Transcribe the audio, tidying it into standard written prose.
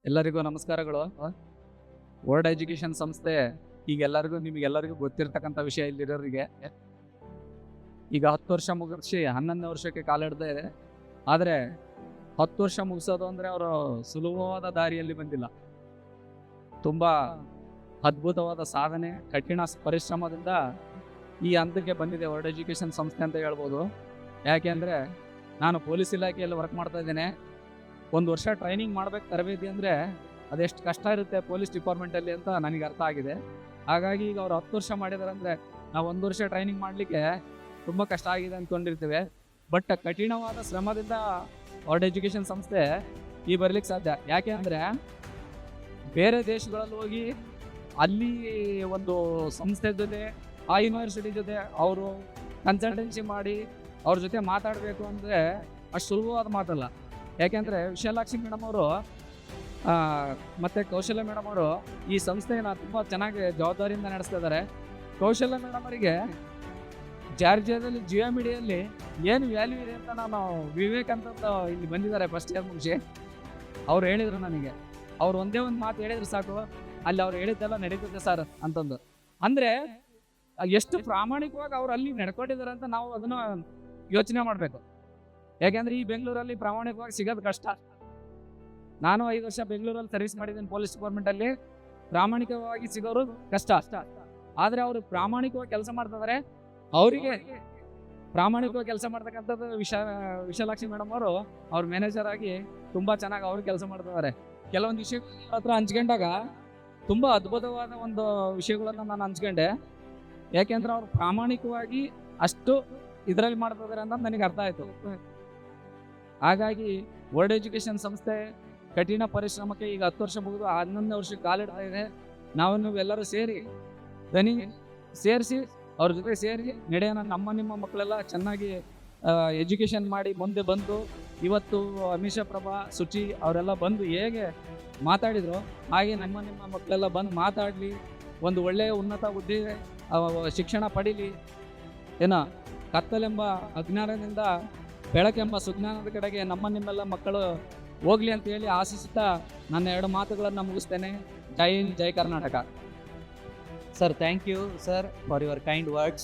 ಎಲ್ಲರಿಗೂ ನಮಸ್ಕಾರಗಳು. World education ಸಂಸ್ಥೆ ಈಗ ನಿಮಗೆಲ್ಲರಿಗೂ ಗೊತ್ತಿರ್ತಕ್ಕಂಥ ವಿಷಯ ಇಲ್ಲಿರೋರಿಗೆ. ಈಗ 10 ವರ್ಷ ಮುಗಿಸಿ 11ನೇ ವರ್ಷಕ್ಕೆ ಕಾಲಿಡ್ತಾ ಇದೆ. ಆದರೆ 10 ವರ್ಷ ಮುಗಿಸೋದು ಅಂದರೆ ಅವರು ಸುಲಭವಾದ ದಾರಿಯಲ್ಲಿ ಬಂದಿಲ್ಲ. ತುಂಬ ಅದ್ಭುತವಾದ ಸಾಧನೆ, ಕಠಿಣ ಪರಿಶ್ರಮದಿಂದ ಈ ಹಂತಕ್ಕೆ ಬಂದಿದೆ ವರ್ಲ್ಡ್ ಎಜುಕೇಶನ್ ಸಂಸ್ಥೆ ಅಂತ ಹೇಳ್ಬೋದು. ಯಾಕೆ ಅಂದರೆ ನಾನು ಪೊಲೀಸ್ ಇಲಾಖೆಯಲ್ಲಿ ವರ್ಕ್ ಮಾಡ್ತಾ ಇದ್ದೇನೆ. 1 ವರ್ಷ ಟ್ರೈನಿಂಗ್ ಮಾಡ್ಬೇಕು ತರಬೇತಿ ಅಂದರೆ ಅದೆಷ್ಟು ಕಷ್ಟ ಇರುತ್ತೆ ಪೊಲೀಸ್ ಡಿಪಾರ್ಟ್ಮೆಂಟಲ್ಲಿ ಅಂತ ನನಗೆ ಅರ್ಥ ಆಗಿದೆ. ಹಾಗಾಗಿ ಈಗ ಅವ್ರು 10 ವರ್ಷ ಮಾಡಿದಾರೆ ಅಂದರೆ ನಾವು 1 ವರ್ಷ ಟ್ರೈನಿಂಗ್ ಮಾಡಲಿಕ್ಕೆ ತುಂಬ ಕಷ್ಟ ಆಗಿದೆ ಅಂದ್ಕೊಂಡಿರ್ತೀವಿ. ಬಟ್ ಕಠಿಣವಾದ ಶ್ರಮದಿಂದ ವರ್ಲ್ಡ್ ಎಜುಕೇಷನ್ ಸಂಸ್ಥೆ ಈ ಬರ್ಲಿಕ್ಕೆ ಸಾಧ್ಯ. ಯಾಕೆ ಅಂದರೆ ಬೇರೆ ದೇಶಗಳಲ್ಲಿ ಹೋಗಿ ಅಲ್ಲಿ ಒಂದು ಸಂಸ್ಥೆ ಜೊತೆ, ಆ ಯೂನಿವರ್ಸಿಟಿ ಜೊತೆ ಅವರು ಕನ್ಸಲ್ಟೆನ್ಸಿ ಮಾಡಿ ಅವ್ರ ಜೊತೆ ಮಾತಾಡಬೇಕು ಅಂದರೆ ಅಷ್ಟು ಸುಲಭವಾದ ಮಾತಲ್ಲ. ಯಾಕೆಂದರೆ ವಿಶಾಲಾಕ್ಷಿ ಮೇಡಮ್ ಅವರು ಮತ್ತು ಕೌಶಲ್ಯ ಮೇಡಮ್ ಅವರು ಈ ಸಂಸ್ಥೆನ ತುಂಬ ಚೆನ್ನಾಗಿ ಜವಾಬ್ದಾರಿಯಿಂದ ನಡೆಸ್ತಾ ಇದ್ದಾರೆ. ಕೌಶಲ್ಯ ಮೇಡಮ್ ಅವರಿಗೆ ಜಾರ್ಜಿಯಾದಲ್ಲಿ ಜಿಯೋ ಮೀಡಿಯಲ್ಲಿ ಏನು ವ್ಯಾಲ್ಯೂ ಇದೆ ಅಂತ ನಾನು ವಿವೇಕ್ ಅಂತ ಇಲ್ಲಿ ಬಂದಿದ್ದಾರೆ ಫಸ್ಟ್ ಇಯರ್ ಮುಗಿಸಿ. ಅವ್ರು ಹೇಳಿದರು ನನಗೆ, ಅವ್ರು ಒಂದೇ ಒಂದು ಮಾತು ಹೇಳಿದ್ರು ಸಾಕು, ಅಲ್ಲಿ ಅವ್ರು ಹೇಳಿದ್ದೆಲ್ಲ ನಡೀತದೆ ಸರ್ ಅಂತಂದು. ಅಂದರೆ ಎಷ್ಟು ಪ್ರಾಮಾಣಿಕವಾಗಿ ಅವ್ರು ಅಲ್ಲಿ ನಡ್ಕೊಂಡಿದ್ದಾರೆ ಅಂತ ನಾವು ಅದನ್ನು ಯೋಚನೆ ಮಾಡಬೇಕು. ಯಾಕೆಂದರೆ ಈ ಬೆಂಗಳೂರಲ್ಲಿ ಪ್ರಾಮಾಣಿಕವಾಗಿ ಸಿಗೋದು ಕಷ್ಟ. ನಾನು 5 ವರ್ಷ ಬೆಂಗಳೂರಲ್ಲಿ ಸರ್ವಿಸ್ ಮಾಡಿದ್ದೀನಿ ಪೊಲೀಸ್ ಡಿಪಾರ್ಟ್ಮೆಂಟಲ್ಲಿ. ಪ್ರಾಮಾಣಿಕವಾಗಿ ಸಿಗೋರು ಕಷ್ಟ. ಆದರೆ ಅವರು ಪ್ರಾಮಾಣಿಕವಾಗಿ ಕೆಲಸ ಮಾಡ್ತಿದ್ದಾರೆ. ಅವರಿಗೆ ಪ್ರಾಮಾಣಿಕವಾಗಿ ಕೆಲಸ ಮಾಡ್ತಕ್ಕಂಥದ್ದು ವಿಶಾಲಾಕ್ಷಿ ಮೇಡಮ್ ಅವರು ಅವ್ರ ಮ್ಯಾನೇಜರ್ ಆಗಿ ತುಂಬ ಚೆನ್ನಾಗಿ ಅವರು ಕೆಲಸ ಮಾಡ್ತಿದ್ದಾರೆ. ಕೆಲವೊಂದು ವಿಷಯಗಳ ಹತ್ರ ಹಂಚ್ಕೊಂಡಾಗ ತುಂಬ ಅದ್ಭುತವಾದ ಒಂದು ವಿಷಯಗಳನ್ನು ನಾನು ಹಂಚ್ಕೊಂಡೆ. ಯಾಕೆಂದ್ರೆ ಅವ್ರು ಪ್ರಾಮಾಣಿಕವಾಗಿ ಅಷ್ಟು ಇದರಲ್ಲಿ ಮಾಡ್ತಿದ್ದಾರೆ ಅಂತ ನನಗೆ ಅರ್ಥ ಆಯಿತು. ಹಾಗಾಗಿ ವರ್ಲ್ಡ್ ಎಜುಕೇಷನ್ ಸಂಸ್ಥೆ ಕಠಿಣ ಪರಿಶ್ರಮಕ್ಕೆ ಈಗ 10 ವರ್ಷ ಮುಗಿದು 11ನೇ ವರ್ಷಕ್ಕೆ ಕಾಲಿಡ್ತಾ ಇದೆ. ನೀವೆಲ್ಲರೂ ಸೇರಿ ದನಿ ಸೇರಿಸಿ ಅವ್ರ ಜೊತೆ ಸೇರಿ ನಡೆಯೋಣ. ನಿಮ್ಮ ಮಕ್ಕಳೆಲ್ಲ ಚೆನ್ನಾಗಿ ಎಜುಕೇಷನ್ ಮಾಡಿ ಮುಂದೆ ಬಂದು ಇವತ್ತು ಅಮಿಷಾ ಪ್ರಭಾ, ಸುಚಿ ಅವರೆಲ್ಲ ಬಂದು ಹೇಗೆ ಮಾತಾಡಿದ್ರು ಹಾಗೆ ನಿಮ್ಮ ಮಕ್ಕಳೆಲ್ಲ ಬಂದು ಮಾತಾಡಲಿ, ಒಂದು ಒಳ್ಳೆಯ ಉನ್ನತ ಹುದ್ದೆ ಶಿಕ್ಷಣ ಪಡೀಲಿ. ಕತ್ತಲೆಂಬ ಅಜ್ಞಾನದಿಂದ ಬೆಳಕೆಂಬ ಸುಜ್ಞಾನದ ಕಡೆಗೆ ನಿಮ್ಮೆಲ್ಲ ಮಕ್ಕಳು ಹೋಗ್ಲಿ ಅಂತ ಹೇಳಿ ಆಶಿಸುತ್ತಾ ನನ್ನ 2 ಮಾತುಗಳನ್ನು ಮುಗಿಸ್ತೇನೆ. ಜೈ ಹಿಂದ್, ಜೈ Karnataka. Sir, thank you, sir, for your kind words.